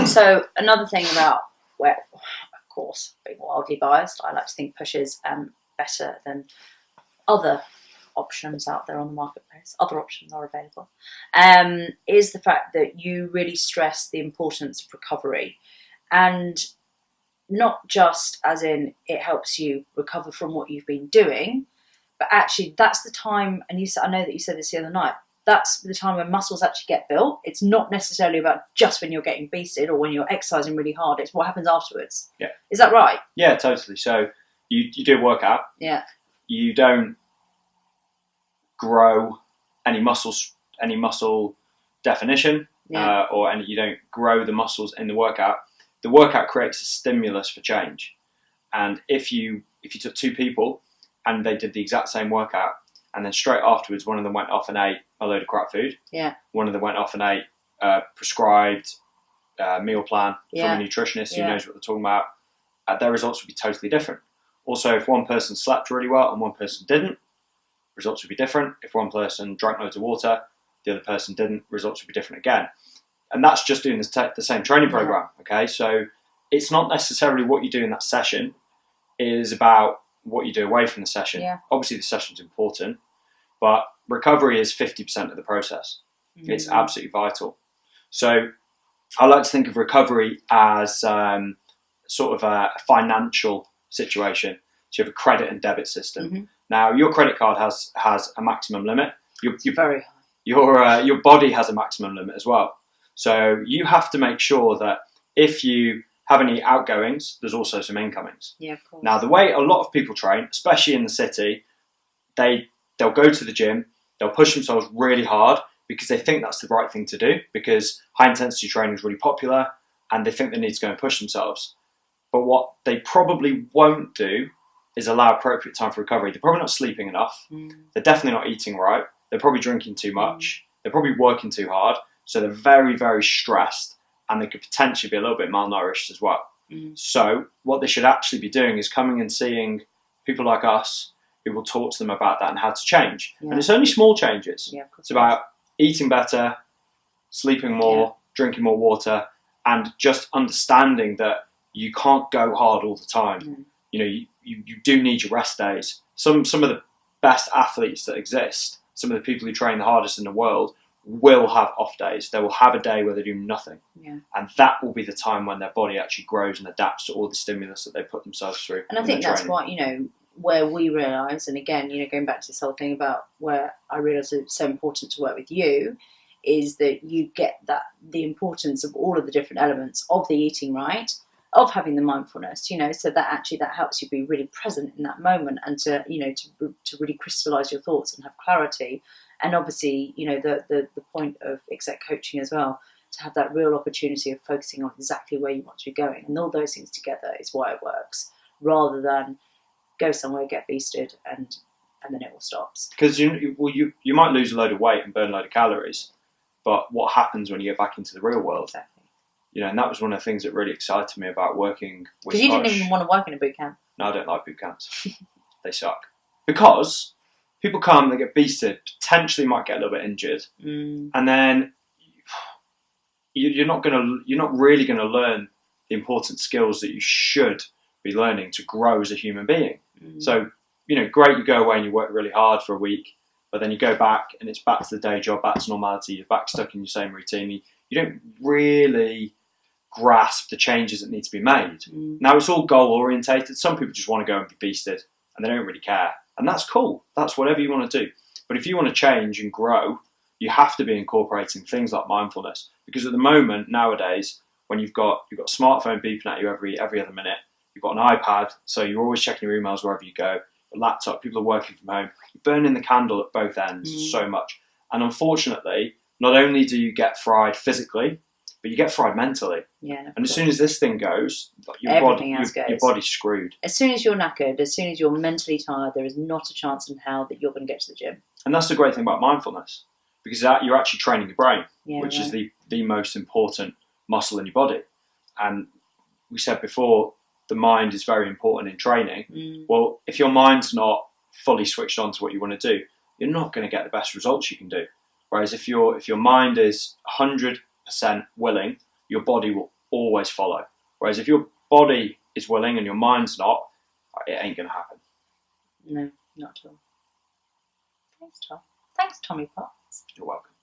So another thing about where, of course, being wildly biased, I like to think push is better than other options out there on the marketplace. Other options are available. Is the fact that you really stress the importance of recovery, and not just as in it helps you recover from what you've been doing, but actually that's the time. And I know that you said this the other night. That's the time when muscles actually get built. It's not necessarily about just when you're getting beasted or when you're exercising really hard. It's what happens afterwards. Yeah. Is that right? Yeah, totally. So you do a workout. Yeah. You don't grow any muscle definition, Yeah. you don't grow the muscles in the workout. The workout creates a stimulus for change. And if you took two people and they did the exact same workout, and then straight afterwards one of them went off and ate a load of crap food, one of them went off and ate a prescribed meal plan from a nutritionist who knows what they're talking about, their results would be totally different. Also, if one person slept really well and one person didn't, results would be different. If one person drank loads of water, the other person didn't, results would be different again. And that's just doing the same training program, okay? So it's not necessarily what you do in that session, it is about what you do away from the session. Yeah. Obviously, the session's important, but recovery is 50% of the process. Mm-hmm. It's absolutely vital. So I like to think of recovery as sort of a financial situation. So you have a credit and debit system. Mm-hmm. Now, your credit card has a maximum limit. Very high. Your body has a maximum limit as well. So you have to make sure that if you have any outgoings, there's also some incomings. Yeah, of course. Now, the way a lot of people train, especially in the city, they'll go to the gym, they'll push themselves really hard because they think that's the right thing to do, because high intensity training is really popular and they think they need to go and push themselves. But what they probably won't do is allow appropriate time for recovery. They're probably not sleeping enough. They're definitely not eating right. They're probably drinking too much. They're probably working too hard. So they're very, very stressed, and they could potentially be a little bit malnourished as well. So what they should actually be doing is coming and seeing people like us who will talk to them about that and how to change. And it's only small changes. It's about eating better, sleeping more, drinking more water, and just understanding that you can't go hard all the time. You know, you do need your rest days. Some of the best athletes that exist, some of the people who train the hardest in the world, will have off days. They will have a day where they do nothing. And that will be the time when their body actually grows and adapts to all the stimulus that they put themselves through. And I think that's what, where we realise, and again, going back to this whole thing about where I realise it's so important to work with you, is that you get the importance of all of the different elements of the eating right, of having the mindfulness, so that helps you be really present in that moment, and to really crystallise your thoughts and have clarity. And obviously, the point of exec coaching as well, to have that real opportunity of focusing on exactly where you want to be going. And all those things together is why it works, rather than go somewhere, get beasted, and then it all stops. Because you might lose a load of weight and burn a load of calories, but what happens when you get back into the real world? Exactly. And that was one of the things that really excited me about working with Because you didn't even want to work in a boot camp. No, I don't like boot camps. They suck. Because people come, they get beasted, potentially might get a little bit injured, and then you're not really going to learn the important skills that you should be learning to grow as a human being. So, great, you go away and you work really hard for a week, but then you go back and it's back to the day job, back to normality, you're back stuck in your same routine. You don't really grasp the changes that need to be made. Now, it's all goal orientated. Some people just want to go and be beasted and they don't really care. And that's cool. That's whatever you want to do. But if you want to change and grow, you have to be incorporating things like mindfulness. Because at the moment, nowadays, when you've got a smartphone beeping at you every other minute, you've got an iPad, so you're always checking your emails wherever you go, a laptop, people are working from home, you're burning the candle at both ends so much. And unfortunately, not only do you get fried physically, but you get fried mentally. And as soon as this thing goes, your body's screwed. As soon as you're knackered, as soon as you're mentally tired, there is not a chance in hell that you're going to get to the gym. And that's the great thing about mindfulness, because you're actually training your brain, which is the most important muscle in your body. And we said before, the mind is very important in training. Well, if your mind's not fully switched on to what you want to do, you're not going to get the best results you can do. Whereas if your mind is 100% willing, your body will always follow. Whereas if your body is willing and your mind's not, it ain't going to happen. No, not at all. Thanks, Tom. Thanks, Tommy Potts. You're welcome.